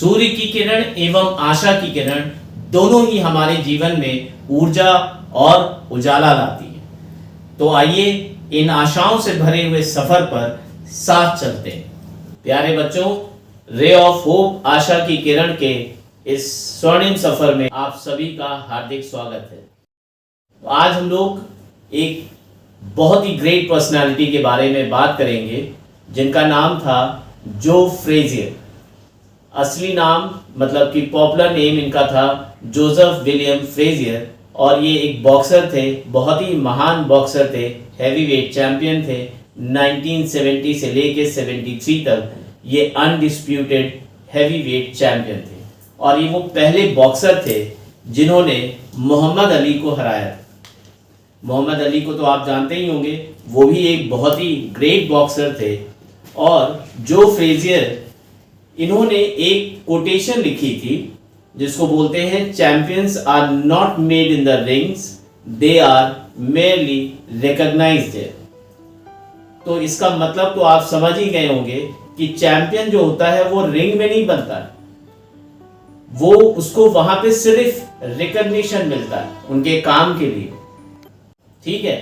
सूर्य की किरण एवं आशा की किरण दोनों ही हमारे जीवन में ऊर्जा और उजाला लाती है। तो आइए इन आशाओं से भरे हुए सफर पर साथ चलते हैं। प्यारे बच्चों, रे ऑफ होप आशा की किरण के इस स्वर्णिम सफर में आप सभी का हार्दिक स्वागत है। तो आज हम लोग एक बहुत ही ग्रेट पर्सनालिटी के बारे में बात करेंगे जिनका नाम था जो फ्रेजियर। असली नाम मतलब कि पॉपुलर नेम इनका था जोसेफ विलियम फ्रेजियर और ये एक बॉक्सर थे, बहुत ही महान बॉक्सर थे, हैवीवेट चैंपियन थे। 1970 से लेके 73 तक ये अनडिस्प्यूटेड हैवीवेट चैंपियन थे और ये वो पहले बॉक्सर थे जिन्होंने मोहम्मद अली को हराया। मोहम्मद अली को तो आप जानते ही होंगे, वो भी एक बहुत ही ग्रेट बॉक्सर थे। और जो फ्रेजियर, इन्होंने एक कोटेशन लिखी थी जिसको बोलते हैं champions are not made in the rings, they are merely recognised. तो इसका मतलब तो आप समझ ही गए होंगे कि चैंपियन जो होता है वो रिंग में नहीं बनता है, वो उसको वहां पे सिर्फ रिकॉग्निशन मिलता है उनके काम के लिए। ठीक है,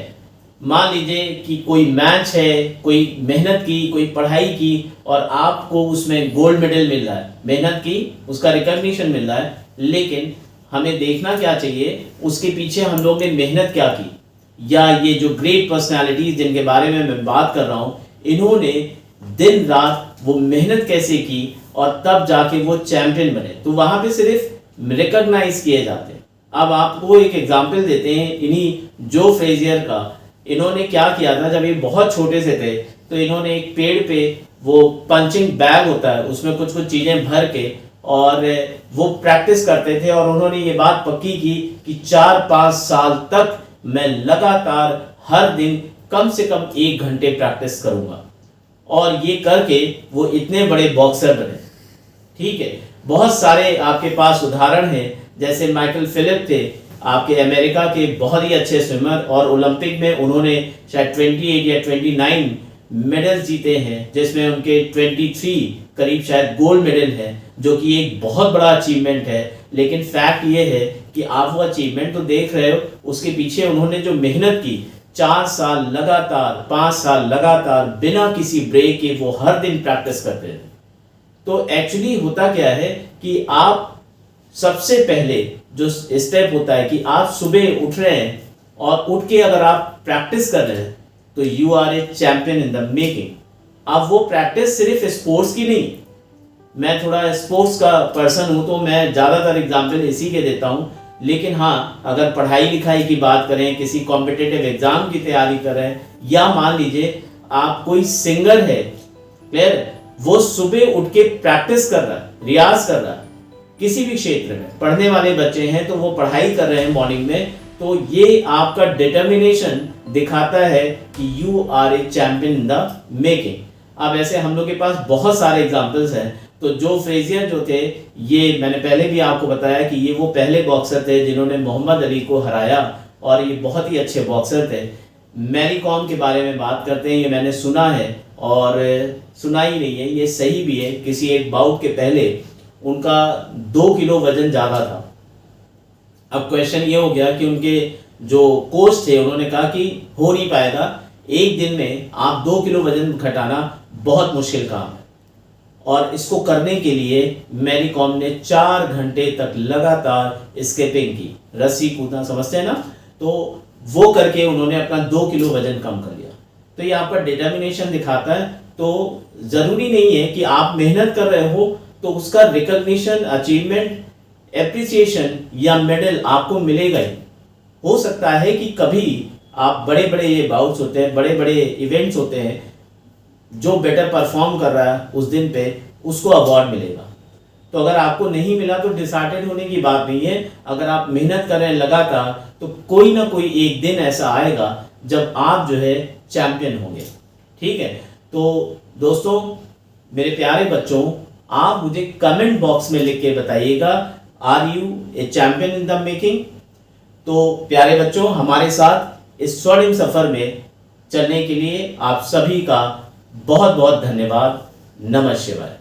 मान लीजिए कि कोई मैच है, कोई मेहनत की, कोई पढ़ाई की और आपको उसमें गोल्ड मेडल मिल रहा है, मेहनत की उसका रिकॉग्निशन मिल रहा है, लेकिन हमें देखना क्या चाहिए उसके पीछे हम लोग ने मेहनत क्या की। या ये जो ग्रेट पर्सनालिटीज जिनके बारे में मैं बात कर रहा हूँ, इन्होंने दिन रात वो मेहनत कैसे की और तब जाके वो चैंपियन बने। तो वहां पे सिर्फ रिकॉग्नाइज किए जाते हैं। अब आपको एक एग्जाम्पल देते हैं इन्हीं जो फ्रेजियर का। इन्होंने क्या किया था, जब ये बहुत छोटे से थे तो इन्होंने एक पेड़ पे वो पंचिंग बैग होता है उसमें कुछ कुछ चीजें भर के और वो प्रैक्टिस करते थे और उन्होंने ये बात पक्की की कि 4-5 साल तक मैं लगातार हर दिन कम से कम 1 घंटे प्रैक्टिस करूंगा और ये करके वो इतने बड़े बॉक्सर बने। ठीक है, बहुत सारे आपके पास उदाहरण हैं, जैसे माइकल फिलिप थे आपके अमेरिका के बहुत ही अच्छे स्विमर और ओलंपिक में उन्होंने शायद 28 या 29 मेडल्स जीते हैं, जिसमें उनके 23 करीब शायद गोल्ड मेडल है, जो कि एक बहुत बड़ा अचीवमेंट है। लेकिन फैक्ट ये है कि आप वो अचीवमेंट तो देख रहे हो, उसके पीछे उन्होंने जो मेहनत की, 4 साल लगातार, 5 साल लगातार बिना किसी ब्रेक के वो हर दिन प्रैक्टिस करते थे। तो एक्चुअली होता क्या है कि आप सबसे पहले जो स्टेप होता है कि आप सुबह उठ रहे हैं और उठ के अगर आप प्रैक्टिस कर रहे हैं तो you are a champion in the making. अब वो प्रैक्टिस सिर्फ स्पोर्ट्स की नहीं, मैं थोड़ा स्पोर्ट्स का पर्सन हूं तो मैं ज़्यादातर एग्जाम्पल इसी के देता हूं, लेकिन हाँ, अगर पढ़ाई लिखाई की बात करें, किसी कॉम्पिटिटिव एग्जाम की तैयारी कर रहे हैं, या मान लीजिए आप कोई सिंगर है, क्लियर, वो सुबह उठ के प्रैक्टिस कर रहा है, रियाज कर रहा है, किसी भी क्षेत्र में पढ़ने वाले बच्चे हैं तो वो पढ़ाई कर रहे हैं मॉर्निंग में, तो ये आपका डिटर्मिनेशन दिखाता है कि you are a champion in the making. अब ऐसे हम लोग के पास बहुत सारे एग्जांपल्स हैं। तो जो फ्रेजियर जो थे, ये मैंने पहले भी आपको बताया कि ये वो पहले बॉक्सर थे जिन्होंने मोहम्मद अली को हराया और ये बहुत ही अच्छे बॉक्सर थे। मैरी कॉम के बारे में बात करते हैं, ये मैंने सुना है और सुना ही नहीं है, ये सही भी है। किसी एक बाउट के पहले उनका 2 किलो वजन ज़्यादा था। अब क्वेश्चन ये हो गया कि उनके जो कोच थे उन्होंने कहा कि हो नहीं पाएगा, एक दिन में आप 2 किलो वजन घटाना बहुत मुश्किल काम है। और इसको करने के लिए मैरी कॉम ने 4 घंटे तक लगातार स्किपिंग की, रस्सी कूदना समझते हैं ना, तो वो करके उन्होंने अपना 2 किलो वजन कम कर लिया। तो ये आपका डिटर्मिनेशन दिखाता है। तो ज़रूरी नहीं है कि आप मेहनत कर रहे हो तो उसका रिकॉग्निशन, अचीवमेंट, एप्रिसिएशन या मेडल आपको मिलेगा ही। हो सकता है कि कभी आप बड़े बड़े ये बाउट्स होते हैं, बड़े बड़े इवेंट्स होते हैं, जो बेटर परफॉर्म कर रहा है उस दिन पे उसको अवार्ड मिलेगा। तो अगर आपको नहीं मिला तो डिसहार्टेड होने की बात नहीं है। अगर आप मेहनत कर रहे हैं लगातार तो कोई ना कोई एक दिन ऐसा आएगा जब आप जो है चैंपियन होंगे। ठीक है, तो दोस्तों, मेरे प्यारे बच्चों, आप मुझे कमेंट बॉक्स में लिख के बताइएगा, are you a champion in the making. तो प्यारे बच्चों, हमारे साथ इस स्वर्णिम सफर में चलने के लिए आप सभी का बहुत बहुत धन्यवाद। नमः शिवाय।